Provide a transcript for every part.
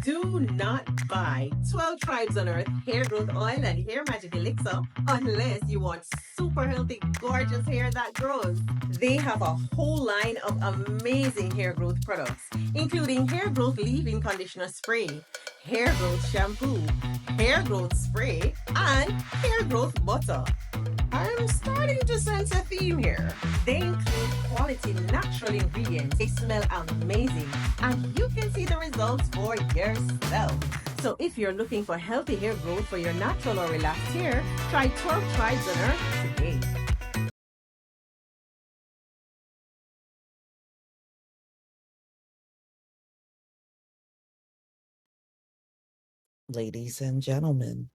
Do not buy 12 Tribes on Earth hair growth oil and hair magic elixir unless you want super healthy, gorgeous hair that grows. They have a whole line of amazing hair growth products, including hair growth leave-in conditioner spray, hair growth shampoo, hair growth spray, and hair growth butter. I'm starting to sense a theme here. They include quality natural ingredients. They smell amazing, and you can see the results for yourself. So if you're looking for healthy hair growth for your natural or relaxed hair, try 12 Tribes on Earth today. Ladies and gentlemen,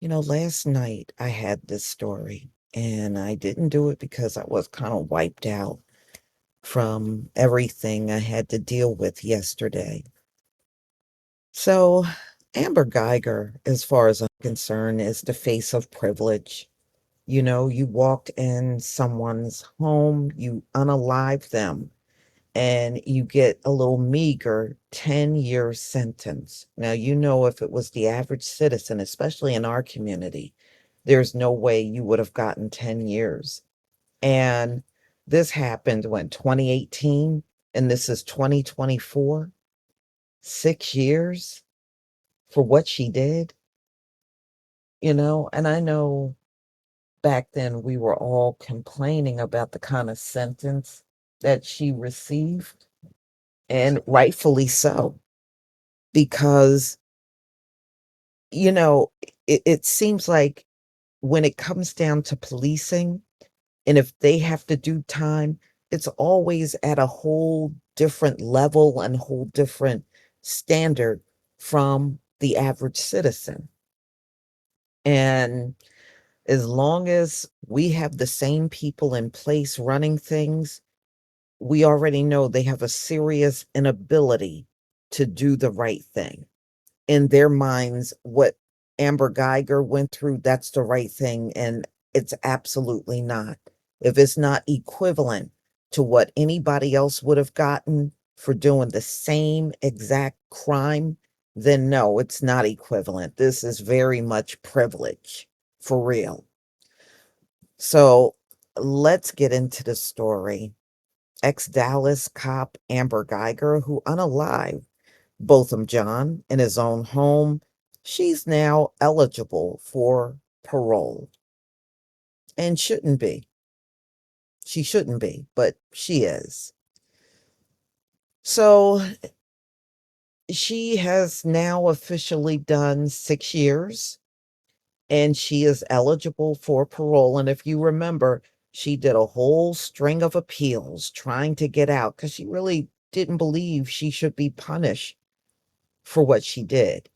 last night I had this story, and I didn't do it because I was kind of wiped out from everything I had to deal with yesterday. So, Amber Guyger, as far as I'm concerned, is the face of privilege. You walked in someone's home, you unalive them, and you get a little meager 10-year sentence. Now, if it was the average citizen, especially in our community, there's no way you would have gotten 10 years. And this happened when 2018, and this is 2024. 6 years for what she did, and I know back then we were all complaining about the kind of sentence that she received, and rightfully so, because you know, it seems like when it comes down to policing, and if they have to do time, it's always at a whole different level and whole different standard from the average citizen. And as long as we have the same people in place running things, we already know they have a serious inability to do the right thing. In their minds, what Amber Guyger went through, that's the right thing, and it's absolutely not. If it's not equivalent to what anybody else would have gotten for doing the same exact crime, then no, it's not equivalent. This is very much privilege, for real. So let's get into the story. Ex-Dallas cop Amber Guyger, who unalived Botham John in his own home, she's now eligible for parole and shouldn't be. She shouldn't be, but she is. So she has now officially done 6 years, and she is eligible for parole. And if you remember, she did a whole string of appeals trying to get out because she really didn't believe she should be punished for what she did.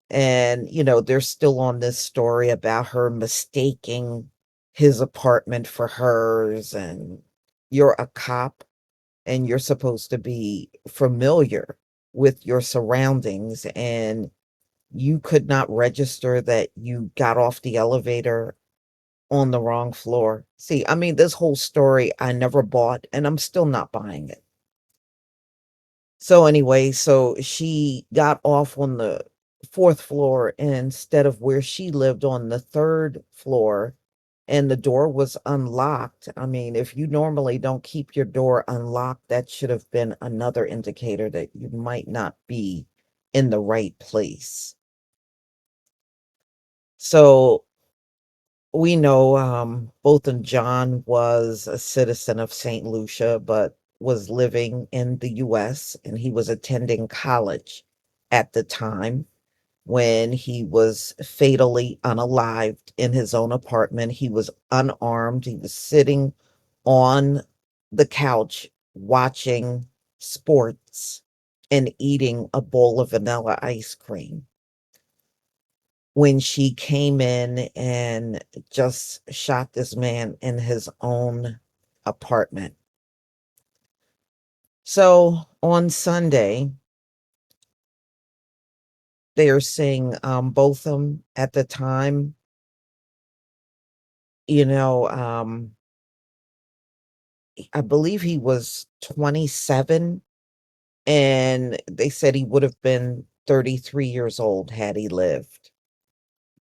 And, they're still on this story about her mistaking his apartment for hers. And you're a cop and you're supposed to be familiar with your surroundings. And you could not register that you got off the elevator on the wrong floor. See, I mean, this whole story I never bought, and I'm still not buying it. So anyway, so she got off on the fourth floor instead of where she lived on the third floor, and the door was unlocked. I mean, if you normally don't keep your door unlocked, that should have been another indicator that you might not be in the right place. So we know Botham John was a citizen of St. Lucia, but was living in the US, and he was attending college at the time when he was fatally unalived in his own apartment. He was unarmed. He was sitting on the couch watching sports and eating a bowl of vanilla ice cream when she came in and just shot this man in his own apartment. So on Sunday, they are saying Botham at the time, you know, um, I believe he was 27, and they said he would have been 33 years old had he lived.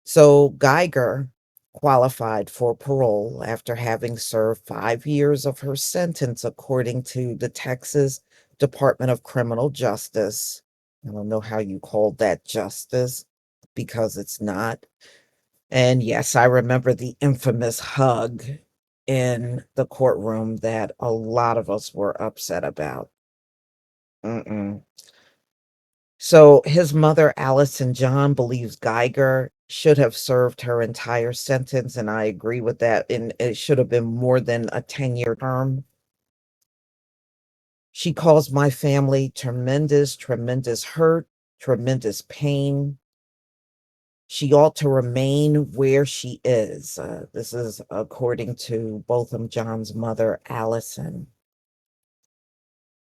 So Geiger qualified for parole after having served 5 years of her sentence, according to the Texas Department of Criminal Justice. I don't know how you call that justice because it's not. And yes, I remember the infamous hug in the courtroom that a lot of us were upset about. Mm-mm. So his mother, Allison John, believes Geiger should have served her entire sentence, and I agree with that. And it should have been more than a 10-year term. She caused my family tremendous, tremendous hurt, tremendous pain. She ought to remain where she is. This is according to Botham John's mother, Allison.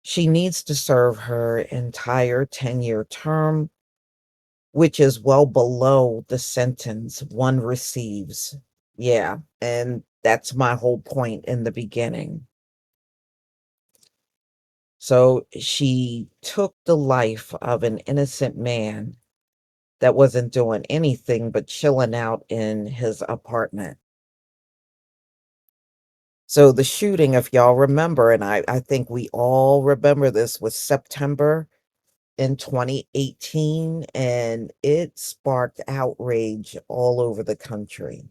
She needs to serve her entire 10-year term, which is well below the sentence one receives. Yeah, and that's my whole point in the beginning. So she took the life of an innocent man that wasn't doing anything but chilling out in his apartment. So the shooting, if y'all remember, and I think we all remember this, was September in 2018, and it sparked outrage all over the country.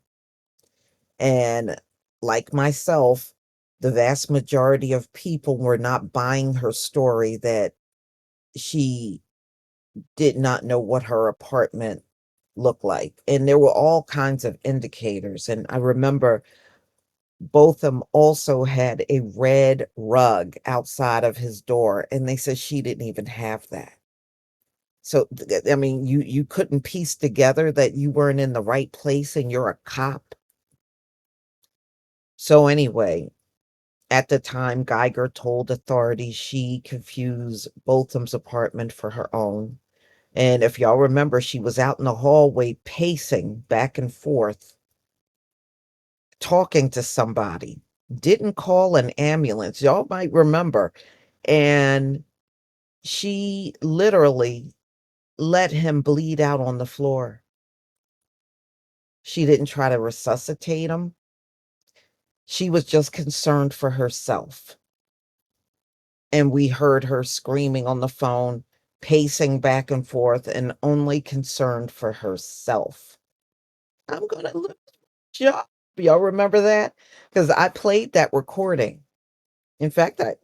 And like myself, the vast majority of people were not buying her story that she did not know what her apartment looked like. And there were all kinds of indicators. And I remember Botham also had a red rug outside of his door, and they said she didn't even have that. So, I mean, you couldn't piece together that you weren't in the right place and you're a cop. So anyway, at the time, Geiger told authorities she confused Botham's apartment for her own. And if y'all remember, she was out in the hallway pacing back and forth, talking to somebody. Didn't call an ambulance. Y'all might remember. And she literally let him bleed out on the floor. She didn't try to resuscitate him. She was just concerned for herself. And we heard her screaming on the phone, pacing back and forth, and only concerned for herself. I'm going to lose my job. Y'all remember that? Because I played that recording. In fact, I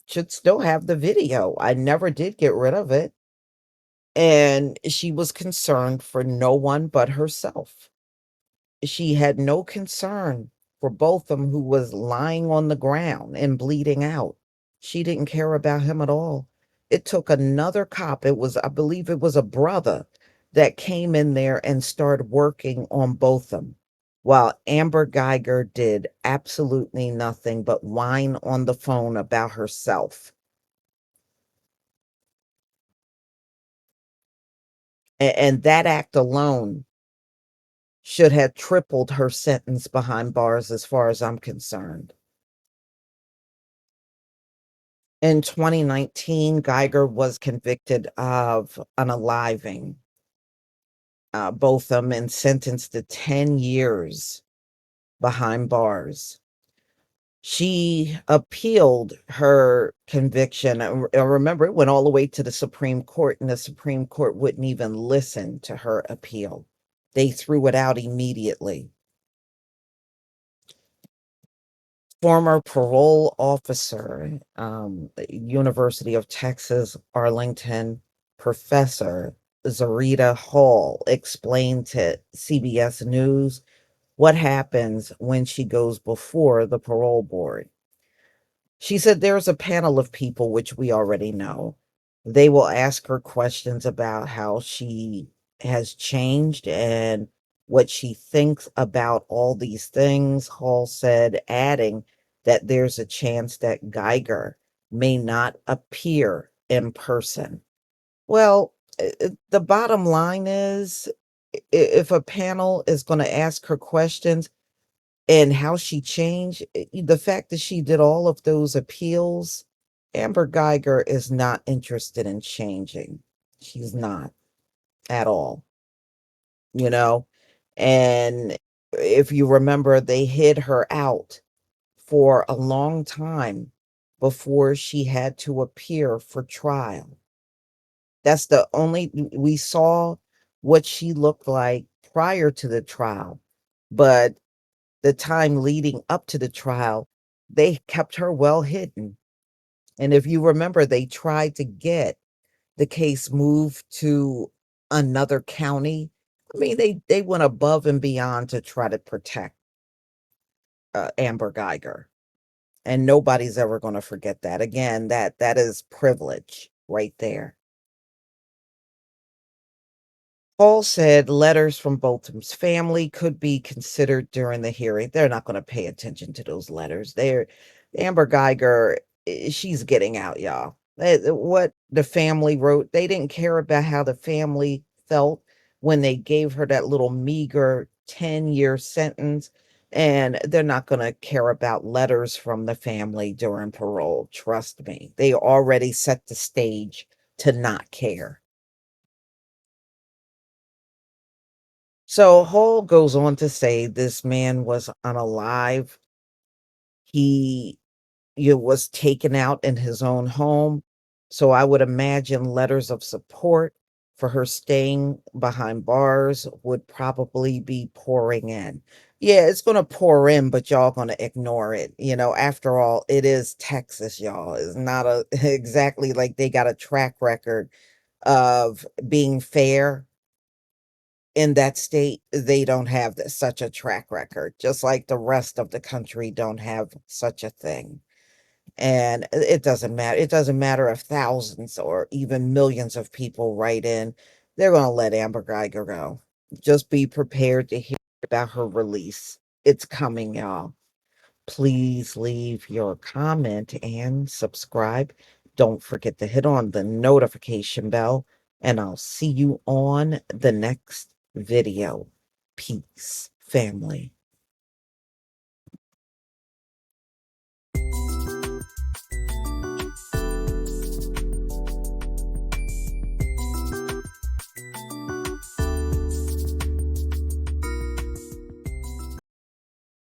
should still have the video. I never did get rid of it. And she was concerned for no one but herself. She had no concern for Botham, who was lying on the ground and bleeding out. She didn't care about him at all. It took another cop, it was, I believe it was a brother, that came in there and started working on Botham, while Amber Geiger did absolutely nothing but whine on the phone about herself. And that act alone should have tripled her sentence behind bars, as far as I'm concerned. In 2019, Geiger was convicted of unaliving Botham and sentenced to 10 years behind bars. She appealed her conviction. I remember it went all the way to the Supreme Court, and the Supreme Court wouldn't even listen to her appeal. They threw it out immediately. Former parole officer, University of Texas, Arlington professor Zarita Hall explained to CBS News what happens when she goes before the parole board. She said there's a panel of people, which we already know. They will ask her questions about how she has changed and what she thinks about all these things, Hall said, adding that there's a chance that Geiger may not appear in person. Well, the bottom line is, if a panel is going to ask her questions, and how she changed, the fact that she did all of those appeals, Amber Geiger is not interested in changing. She's not at all, you know? And if you remember, they hid her out for a long time before she had to appear for trial. That's the only we saw what she looked like prior to the trial, but the time leading up to the trial, they kept her well hidden. And if you remember, they tried to get the case moved to another county. I mean, they went above and beyond to try to protect Amber Guyger, and nobody's ever going to forget that. Again, that is privilege right there. Paul said letters from Botham's family could be considered during the hearing. They're not going to pay attention to those letters. They're Amber Guyger, she's getting out, y'all. What the family wrote, they didn't care about how the family felt when they gave her that little meager 10-year sentence. And they're not going to care about letters from the family during parole. Trust me. They already set the stage to not care. So Hall goes on to say this man was unalive. He was taken out in his own home. So I would imagine letters of support for her staying behind bars would probably be pouring in. Yeah, it's going to pour in, but y'all going to ignore it. After all, it is Texas, y'all. It's not exactly like they got a track record of being fair in that state. They don't have such a track record, just like the rest of the country don't have such a thing. And it doesn't matter. It doesn't matter if thousands or even millions of people write in. They're going to let Amber Guyger go. Just be prepared to hear about her release. It's coming, y'all. Please leave your comment and subscribe. Don't forget to hit on the notification bell, and I'll see you on the next video. Peace, family.